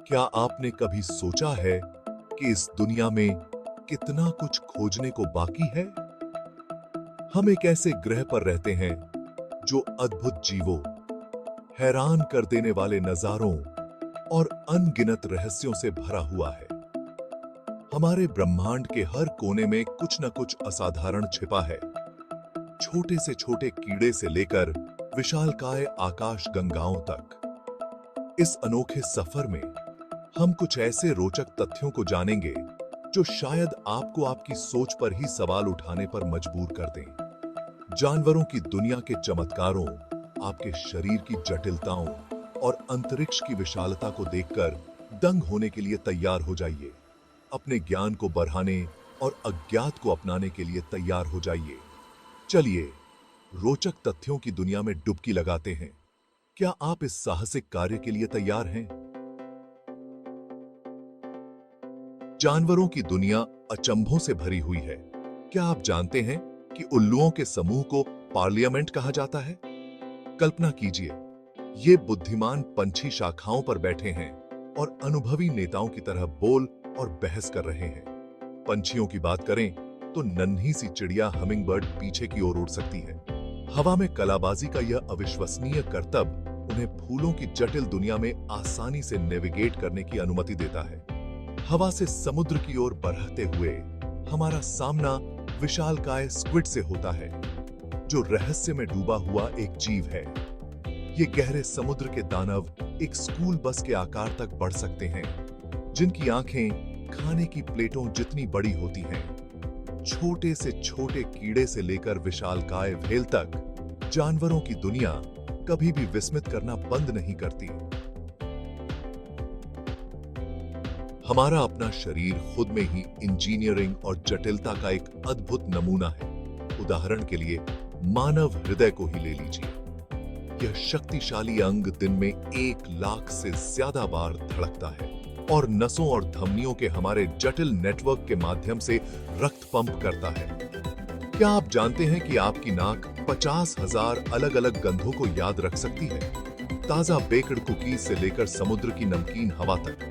क्या आपने कभी सोचा है कि इस दुनिया में कितना कुछ खोजने को बाकी है? हम एक ऐसे ग्रह पर रहते हैं जो अद्भुत जीवों, हैरान कर देने वाले नजारों और अनगिनत रहस्यों से भरा हुआ है। हमारे ब्रह्मांड के हर कोने में कुछ न कुछ असाधारण छिपा है। छोटे से छोटे कीड़े से लेकर विशालकाय आकाश गंगाओं तक। इस अनोखे सफर में हम कुछ ऐसे रोचक तथ्यों को जानेंगे जो शायद आपको आपकी सोच पर ही सवाल उठाने पर मजबूर कर दें। जानवरों की दुनिया के चमत्कारों, आपके शरीर की जटिलताओं और अंतरिक्ष की विशालता को देखकर दंग होने के लिए तैयार हो जाइए। अपने ज्ञान को बढ़ाने और अज्ञात को अपनाने के लिए तैयार हो जाइए। चलिए, रोचक तथ्यों की दुनिया में डुबकी लगाते हैं। क्या आप इस साहसिक कार्य के लिए तैयार हैं? जानवरों की दुनिया अचंभों से भरी हुई है। क्या आप जानते हैं कि उल्लुओं के समूह को पार्लियामेंट कहा जाता है? कल्पना कीजिए, ये बुद्धिमान पंछी शाखाओं पर बैठे हैं और अनुभवी नेताओं की तरह बोल और बहस कर रहे हैं। पंछियों की बात करें तो नन्ही सी चिड़िया हमिंगबर्ड पीछे की ओर उड़ सकती है। हवा में कलाबाजी का यह अविश्वसनीय करतब उन्हें फूलों की जटिल दुनिया में आसानी से नेविगेट करने की अनुमति देता है। हवा से समुद्र की ओर बढ़ते हुए हमारा सामना विशालकाय स्क्विड से होता है, जो रहस्य में डूबा हुआ एक जीव है। ये गहरे समुद्र के दानव एक स्कूल बस के आकार तक बढ़ सकते हैं, जिनकी आंखें खाने की प्लेटों जितनी बड़ी होती हैं। छोटे से छोटे कीड़े से लेकर विशालकाय व्हेल तक जानवरों की दुनिया कभी भी विस्मित करना बंद नहीं करती। हमारा अपना शरीर खुद में ही इंजीनियरिंग और जटिलता का एक अद्भुत नमूना है। उदाहरण के लिए मानव हृदय को ही ले लीजिए। यह शक्तिशाली अंग दिन में 1,00,000 से ज्यादा बार धड़कता है और नसों और धमनियों के हमारे जटिल नेटवर्क के माध्यम से रक्त पंप करता है। क्या आप जानते हैं कि आपकी नाक 50,000 अलग-अलग गंधों को याद रख सकती है? ताजा बेक्ड कुकीज से लेकर समुद्र की नमकीन हवा तक।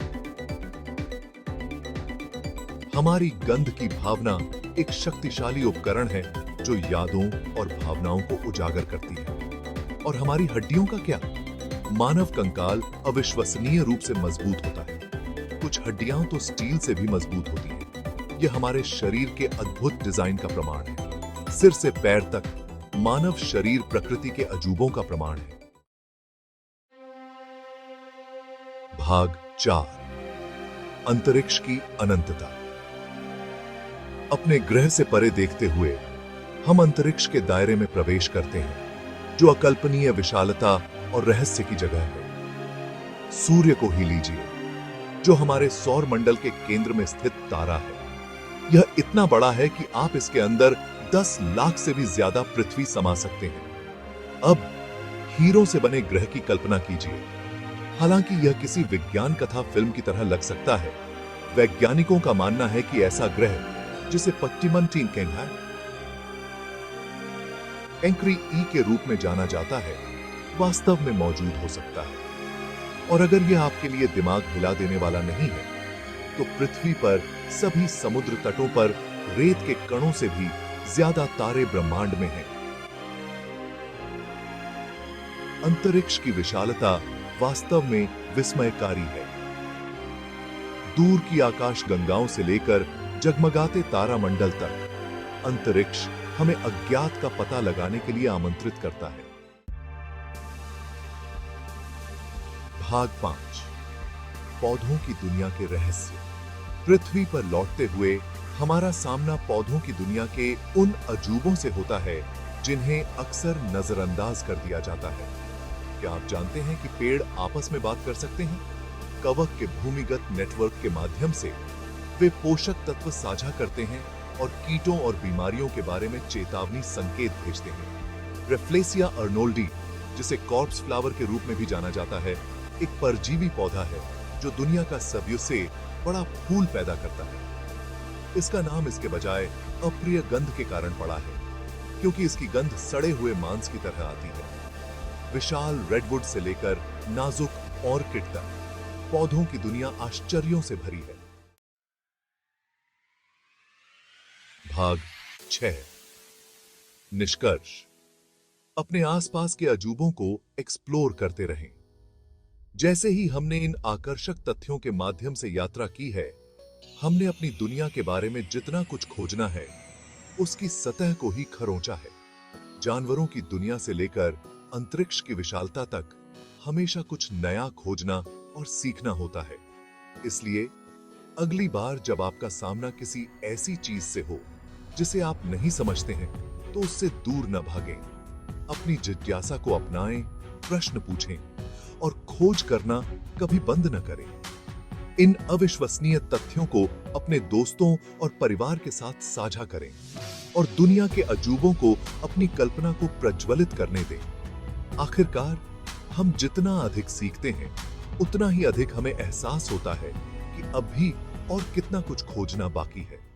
हमारी गंध की भावना एक शक्तिशाली उपकरण है जो यादों और भावनाओं को उजागर करती है। और हमारी हड्डियों का क्या? मानव कंकाल अविश्वसनीय रूप से मजबूत होता है। कुछ हड्डियां तो स्टील से भी मजबूत होती हैं। यह हमारे शरीर के अद्भुत डिजाइन का प्रमाण है। सिर से पैर तक मानव शरीर प्रकृति के अजूबों का प्रमाण है। भाग 4, अंतरिक्ष की अनंतता। अपने ग्रह से परे देखते हुए हम अंतरिक्ष के दायरे में प्रवेश करते हैं, जो अकल्पनीय विशालता और रहस्य की जगह है। सूर्य को ही लीजिए, जो हमारे सौर मंडल के केंद्र में स्थित तारा है। यह इतना बड़ा है कि आप इसके अंदर 10 लाख से भी ज्यादा पृथ्वी समा सकते हैं। अब हीरों से बने ग्रह की कल्पना कीजिए। हालांकि यह किसी विज्ञान कथा फिल्म की तरह लग सकता है। वैज्ञानिकों का मानना है कि ऐसा ग्रह, जिसे पट्टिमंटीन एंक्री ई के रूप में जाना जाता है, वास्तव में मौजूद हो सकता है। और अगर यह आपके लिए दिमाग हिला देने वाला नहीं है, तो पृथ्वी पर सभी समुद्र तटों पर रेत के कणों से भी ज्यादा तारे ब्रह्मांड में हैं। अंतरिक्ष की विशालता वास्तव में विस्मयकारी है। दूर की आकाश गंगाओं से लेकर जगमगाते तारामंडल तक, अंतरिक्ष हमें अज्ञात का पता लगाने के लिए आमंत्रित करता है। भाग 5, पौधों की दुनिया के रहस्य। पृथ्वी पर लौटते हुए हमारा सामना पौधों की दुनिया के उन अजूबों से होता है जिन्हें अक्सर नजरअंदाज कर दिया जाता है। क्या आप जानते हैं कि पेड़ आपस में बात कर सकते हैं? कवक के भूमिगत नेटवर्क के माध्यम से वे पोषक तत्व साझा करते हैं और कीटों और बीमारियों के बारे में चेतावनी संकेत भेजते हैं। रेफ्लेसिया अर्नोल्डी, जिसे कॉर्प्स फ्लावर के रूप में भी जाना जाता है, एक परजीवी पौधा है जो दुनिया का सबसे बड़ा फूल पैदा करता है। इसका नाम इसके बजाय अप्रिय गंध के कारण पड़ा है, क्योंकि इसकी गंध सड़े हुए मांस की तरह आती है। विशाल रेडवुड से लेकर नाजुक ऑर्किड तक, पौधों की दुनिया आश्चर्यों से भरी है। भाग 6। निष्कर्ष। अपने आसपास के अजूबों को एक्सप्लोर करते रहें। जैसे ही हमने इन आकर्षक तथ्यों के माध्यम से यात्रा की है, हमने अपनी दुनिया के बारे में जितना कुछ खोजना है, उसकी सतह को ही खरोंचा है। जानवरों की दुनिया से लेकर अंतरिक्ष की विशालता तक हमेशा कुछ नया खोजना और सीखना होता है। इसलिए अगली बार जब आपका सामना किसी ऐसी चीज से हो जिसे आप नहीं समझते हैं, तो उससे दूर न भागें। अपनी जिज्ञासा को अपनाएं, प्रश्न पूछें और खोज करना कभी बंद न करें। इन अविश्वसनीय तथ्यों को अपने दोस्तों और परिवार के साथ साझा करें और दुनिया के अजूबों को अपनी कल्पना को प्रज्वलित करने दें। आखिरकार हम जितना अधिक सीखते हैं, उतना ही अधिक हमें एहसास होता है कि अब भी और कितना कुछ खोजना बाकी है।